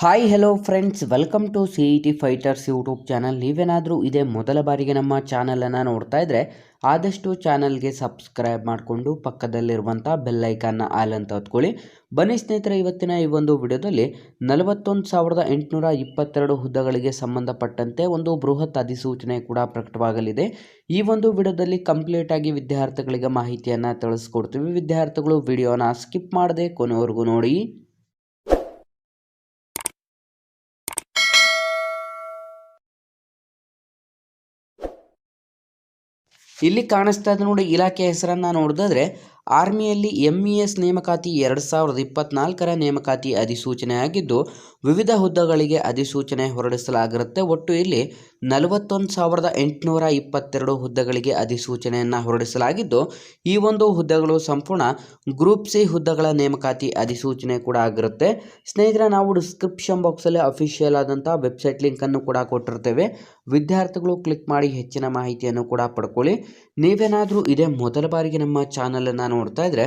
Hi hello friends, welcome to CET fighters YouTube channel. ನೀವೇನಾದರೂ ಇದೇ ಮೊದಲ ಬಾರಿಗೆ ನಮ್ಮ ಚಾನಲನ್ನು ನೋಡ್ತಾ ಇದ್ದರೆ ಆದಷ್ಟು ಚಾನಲ್ಗೆ ಸಬ್ಸ್ಕ್ರೈಬ್ ಮಾಡಿಕೊಂಡು ಪಕ್ಕದಲ್ಲಿರುವಂಥ ಬೆಲ್ಲೈಕನ್ನ ಆಲ್ ಅಂತ ಹೊತ್ಕೊಳ್ಳಿ. ಬನ್ನಿ ಸ್ನೇಹಿತರೆ, ಇವತ್ತಿನ ಈ ಒಂದು ವಿಡಿಯೋದಲ್ಲಿ 41,822 ಹುದ್ದೆಗಳಿಗೆ ಸಂಬಂಧಪಟ್ಟಂತೆ ಒಂದು ಬೃಹತ್ ಅಧಿಸೂಚನೆ ಕೂಡ ಪ್ರಕಟವಾಗಲಿದೆ. ಈ ಒಂದು ವಿಡಿಯೋದಲ್ಲಿ ಕಂಪ್ಲೀಟ್ ಆಗಿ ವಿದ್ಯಾರ್ಥಿಗಳಿಗೆ ಮಾಹಿತಿಯನ್ನು ತಿಳಿಸ್ಕೊಡ್ತೀವಿ. ವಿದ್ಯಾರ್ಥಿಗಳು ವಿಡಿಯೋನ ಸ್ಕಿಪ್ ಮಾಡದೆ ಕೊನೆವರೆಗೂ ನೋಡಿ. ಇಲ್ಲಿ ಕಾಣಿಸ್ತಾ ಇದೆ ನೋಡಿ, ಇಲಾಖೆ ಹೆಸರನ್ನು ನೋಡಿದ್ರೆ ಆರ್ಮಿಯಲ್ಲಿ MES ನೇಮಕಾತಿ 2024ರ ನೇಮಕಾತಿ ಅಧಿಸೂಚನೆ ಆಗಿದ್ದು, ವಿವಿಧ ಹುದ್ದೆಗಳಿಗೆ ಅಧಿಸೂಚನೆ ಹೊರಡಿಸಲಾಗಿರುತ್ತೆ. ಒಟ್ಟು ಇಲ್ಲಿ 41,822 ಹುದ್ದೆಗಳಿಗೆ ಅಧಿಸೂಚನೆಯನ್ನು ಹೊರಡಿಸಲಾಗಿದ್ದು, ಈ ಒಂದು ಹುದ್ದೆಗಳು ಸಂಪೂರ್ಣ ಗ್ರೂಪ್ ಸಿ ಹುದ್ದೆಗಳ ನೇಮಕಾತಿ ಅಧಿಸೂಚನೆ ಕೂಡ ಆಗಿರುತ್ತೆ. ಸ್ನೇಹಿತರೆ, ನಾವು ಡಿಸ್ಕ್ರಿಪ್ಷನ್ ಬಾಕ್ಸಲ್ಲಿ ಅಫಿಷಿಯಲ್ ಆದಂಥ ವೆಬ್ಸೈಟ್ ಲಿಂಕನ್ನು ಕೂಡ ಕೊಟ್ಟಿರ್ತೇವೆ. ವಿದ್ಯಾರ್ಥಿಗಳು ಕ್ಲಿಕ್ ಮಾಡಿ ಹೆಚ್ಚಿನ ಮಾಹಿತಿಯನ್ನು ಕೂಡ ಪಡ್ಕೊಳ್ಳಿ. ನೀವೇನಾದರೂ ಇದೇ ಮೊದಲ ಬಾರಿಗೆ ನಮ್ಮ ಚಾನಲನ್ನು ನೋಡ್ತಾ ಇದ್ದರೆ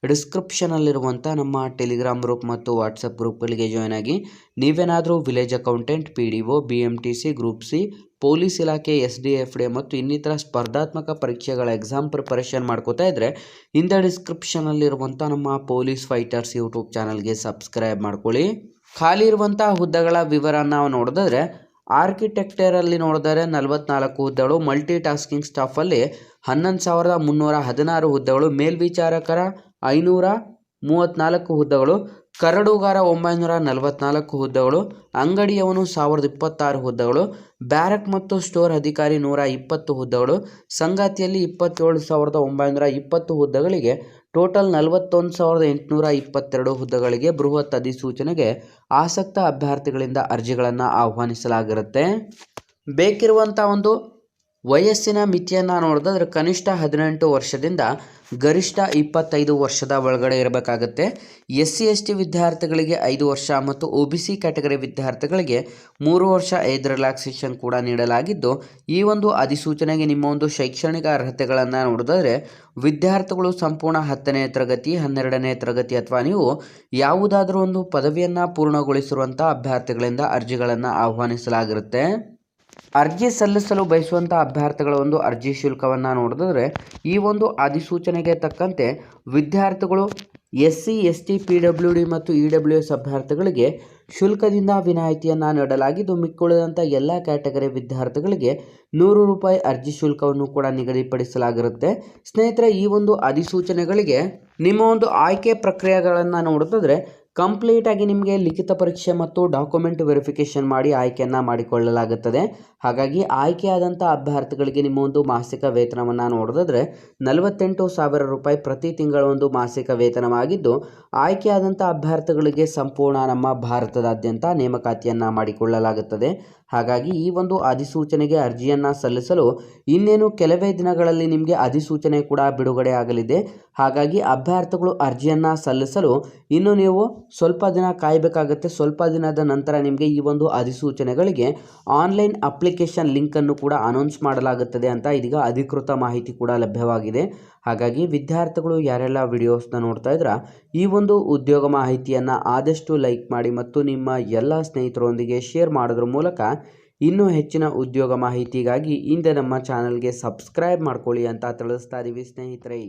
ಡಿಸ್ಕ್ರಿಪ್ಷನಲ್ಲಿರುವಂಥ ನಮ್ಮ ಟೆಲಿಗ್ರಾಮ್ ಗ್ರೂಪ್ ಮತ್ತು ವಾಟ್ಸಪ್ ಗ್ರೂಪ್ಗಳಿಗೆ ಜಾಯ್ನ್ ಆಗಿ. ನೀವೇನಾದರೂ village accountant, PDO, BMTC, group C, police ಇಲಾಖೆ, SDFD ಮತ್ತು ಇನ್ನಿತರ ಸ್ಪರ್ಧಾತ್ಮಕ ಪರೀಕ್ಷೆಗಳ ಎಕ್ಸಾಮ್ ಪ್ರಿಪರೇಷನ್ ಮಾಡ್ಕೋತಾ ಇದ್ದರೆ ಇಂದ ಡಿಸ್ಕ್ರಿಪ್ಷನಲ್ಲಿರುವಂಥ ನಮ್ಮ ಪೊಲೀಸ್ ಫೈಟರ್ಸ್ ಯೂಟ್ಯೂಬ್ ಚಾನಲ್ಗೆ ಸಬ್ಸ್ಕ್ರೈಬ್ ಮಾಡ್ಕೊಳ್ಳಿ. ಖಾಲಿ ಇರುವಂಥ ಹುದ್ದೆಗಳ ವಿವರ ನಾವು ನೋಡಿದ್ರೆ ಆರ್ಕಿಟೆಕ್ಚರಲ್ಲಿ ನೋಡಿದರೆ 44 ಹುದ್ದೆಗಳು, ಮಲ್ಟಿ ಟಾಸ್ಕಿಂಗ್ ಸ್ಟಾಫಲ್ಲಿ 11,316 ಹುದ್ದೆಗಳು, ಮೇಲ್ವಿಚಾರಕರ 534 ಹುದ್ದೆಗಳು, ಕರಡುಗಾರ 944 ಹುದ್ದೆಗಳು, ಅಂಗಡಿಯವನು 1026 ಹುದ್ದೆಗಳು, ಬ್ಯಾರಕ್ ಮತ್ತು ಸ್ಟೋರ್ ಅಧಿಕಾರಿ 120 ಹುದ್ದೆಗಳು, ಸಂಗಾತಿಯಲ್ಲಿ 27,920 ಹುದ್ದೆಗಳಿಗೆ ಟೋಟಲ್ 41,822 ಹುದ್ದೆಗಳಿಗೆ ಬೃಹತ್ ಅಧಿಸೂಚನೆಗೆ ಆಸಕ್ತ ಅಭ್ಯರ್ಥಿಗಳಿಂದ ಅರ್ಜಿಗಳನ್ನು ಆಹ್ವಾನಿಸಲಾಗಿರುತ್ತೆ. ಬೇಕಿರುವಂಥ ಒಂದು ವಯಸ್ಸಿನ ಮಿತಿಯನ್ನು ನೋಡಿದ್ರೆ ಕನಿಷ್ಠ 18 ವರ್ಷದಿಂದ ಗರಿಷ್ಠ 25 ವರ್ಷದ ಒಳಗಡೆ ಇರಬೇಕಾಗುತ್ತೆ. SC ST ವಿದ್ಯಾರ್ಥಿಗಳಿಗೆ 5 ವರ್ಷ ಮತ್ತು OBC ಕ್ಯಾಟಗರಿ ವಿದ್ಯಾರ್ಥಿಗಳಿಗೆ 3 ವರ್ಷ ಏಜ್ ರಿಲ್ಯಾಕ್ಸೇಷನ್ ಕೂಡ ನೀಡಲಾಗಿದ್ದು, ಈ ಒಂದು ಅಧಿಸೂಚನೆಗೆ ನಿಮ್ಮ ಒಂದು ಶೈಕ್ಷಣಿಕ ಅರ್ಹತೆಗಳನ್ನು ನೋಡಿದ್ರೆ ವಿದ್ಯಾರ್ಥಿಗಳು ಸಂಪೂರ್ಣ 10ನೇ ತರಗತಿ, 12ನೇ ತರಗತಿ ಅಥವಾ ನೀವು ಯಾವುದಾದ್ರೂ ಒಂದು ಪದವಿಯನ್ನು ಪೂರ್ಣಗೊಳಿಸಿರುವಂಥ ಅಭ್ಯರ್ಥಿಗಳಿಂದ ಅರ್ಜಿಗಳನ್ನು ಆಹ್ವಾನಿಸಲಾಗಿರುತ್ತೆ. ಅರ್ಜಿ ಸಲ್ಲಿಸಲು ಬಯಸುವಂಥ ಅಭ್ಯರ್ಥಿಗಳ ಒಂದು ಅರ್ಜಿ ಶುಲ್ಕವನ್ನು ನೋಡಿದ್ರೆ ಈ ಒಂದು ಅಧಿಸೂಚನೆಗೆ ತಕ್ಕಂತೆ ವಿದ್ಯಾರ್ಥಿಗಳು SC ST PWD ಮತ್ತು EWS ಅಭ್ಯರ್ಥಿಗಳಿಗೆ ಶುಲ್ಕದಿಂದ ವಿನಾಯಿತಿಯನ್ನು ನೀಡಲಾಗಿದ್ದು, ಮಿಕ್ಕುಳಿದಂಥ ಎಲ್ಲ ಕ್ಯಾಟಗರಿ ವಿದ್ಯಾರ್ಥಿಗಳಿಗೆ 100 ರೂಪಾಯಿ ಅರ್ಜಿ ಶುಲ್ಕವನ್ನು ಕೂಡ ನಿಗದಿಪಡಿಸಲಾಗಿರುತ್ತೆ. ಸ್ನೇಹಿತರೆ, ಈ ಒಂದು ಅಧಿಸೂಚನೆಗಳಿಗೆ ನಿಮ್ಮ ಒಂದು ಆಯ್ಕೆ ಪ್ರಕ್ರಿಯೆಗಳನ್ನು ನೋಡಿದ್ರೆ ಕಂಪ್ಲೀಟ್ ಆಗಿ ನಿಮಗೆ ಲಿಖಿತ ಪರೀಕ್ಷೆ ಮತ್ತು ಡಾಕ್ಯುಮೆಂಟ್ ವೆರಿಫಿಕೇಷನ್ ಮಾಡಿ ಆಯ್ಕೆಯನ್ನು ಮಾಡಿಕೊಳ್ಳಲಾಗುತ್ತದೆ. ಹಾಗಾಗಿ ಆಯ್ಕೆಯಾದಂಥ ಅಭ್ಯರ್ಥಿಗಳಿಗೆ ನಿಮ್ಮ ಒಂದು ಮಾಸಿಕ ವೇತನವನ್ನು ನೋಡಿದ್ರೆ 48,000 ರೂಪಾಯಿ ಪ್ರತಿ ತಿಂಗಳ ಒಂದು ಮಾಸಿಕ ವೇತನವಾಗಿದ್ದು, ಆಯ್ಕೆಯಾದಂಥ ಅಭ್ಯರ್ಥಿಗಳಿಗೆ ಸಂಪೂರ್ಣ ನಮ್ಮ ಭಾರತದಾದ್ಯಂತ ನೇಮಕಾತಿಯನ್ನು ಮಾಡಿಕೊಳ್ಳಲಾಗುತ್ತದೆ. ಹಾಗಾಗಿ ಈ ಒಂದು ಅಧಿಸೂಚನೆಗೆ ಅರ್ಜಿಯನ್ನು ಸಲ್ಲಿಸಲು ಇನ್ನೇನು ಕೆಲವೇ ದಿನಗಳಲ್ಲಿ ನಿಮಗೆ ಅಧಿಸೂಚನೆ ಕೂಡ ಬಿಡುಗಡೆ ಆಗಲಿದೆ. ಹಾಗಾಗಿ ಅಭ್ಯರ್ಥಿಗಳು ಅರ್ಜಿಯನ್ನು ಸಲ್ಲಿಸಲು ಇನ್ನು ನೀವು ಸ್ವಲ್ಪ ದಿನ ಕಾಯಬೇಕಾಗುತ್ತೆ. ಸ್ವಲ್ಪ ದಿನದ ನಂತರ ನಿಮಗೆ ಈ ಒಂದು ಅಧಿಸೂಚನೆಗಳಿಗೆ ಆನ್ಲೈನ್ ಅಪ್ಲಿಕೇಶನ್ ಲಿಂಕನ್ನು ಕೂಡ ಅನೌನ್ಸ್ ಮಾಡಲಾಗುತ್ತದೆ ಅಂತ ಇದೀಗ ಅಧಿಕೃತ ಮಾಹಿತಿ ಕೂಡ ಲಭ್ಯವಾಗಿದೆ. ಹಾಗಾಗಿ ವಿದ್ಯಾರ್ಥಿಗಳು ಯಾರೆಲ್ಲ ವಿಡಿಯೋಸ್ನ ನೋಡ್ತಾ ಇದ್ರ ಈ ಒಂದು ಉದ್ಯೋಗ ಮಾಹಿತಿಯನ್ನು ಆದಷ್ಟು ಲೈಕ್ ಮಾಡಿ ಮತ್ತು ನಿಮ್ಮ ಎಲ್ಲ ಸ್ನೇಹಿತರೊಂದಿಗೆ ಶೇರ್ ಮಾಡೋದ್ರ ಮೂಲಕ ಇನ್ನೂ ಹೆಚ್ಚಿನ ಉದ್ಯೋಗ ಮಾಹಿತಿಗಾಗಿ ಹಿಂದೆ ನಮ್ಮ ಚಾನಲ್ಗೆ ಸಬ್ಸ್ಕ್ರೈಬ್ ಮಾಡ್ಕೊಳ್ಳಿ ಅಂತ ತಿಳಿಸ್ತಾ ಇದ್ದೀವಿ ಸ್ನೇಹಿತರೆ.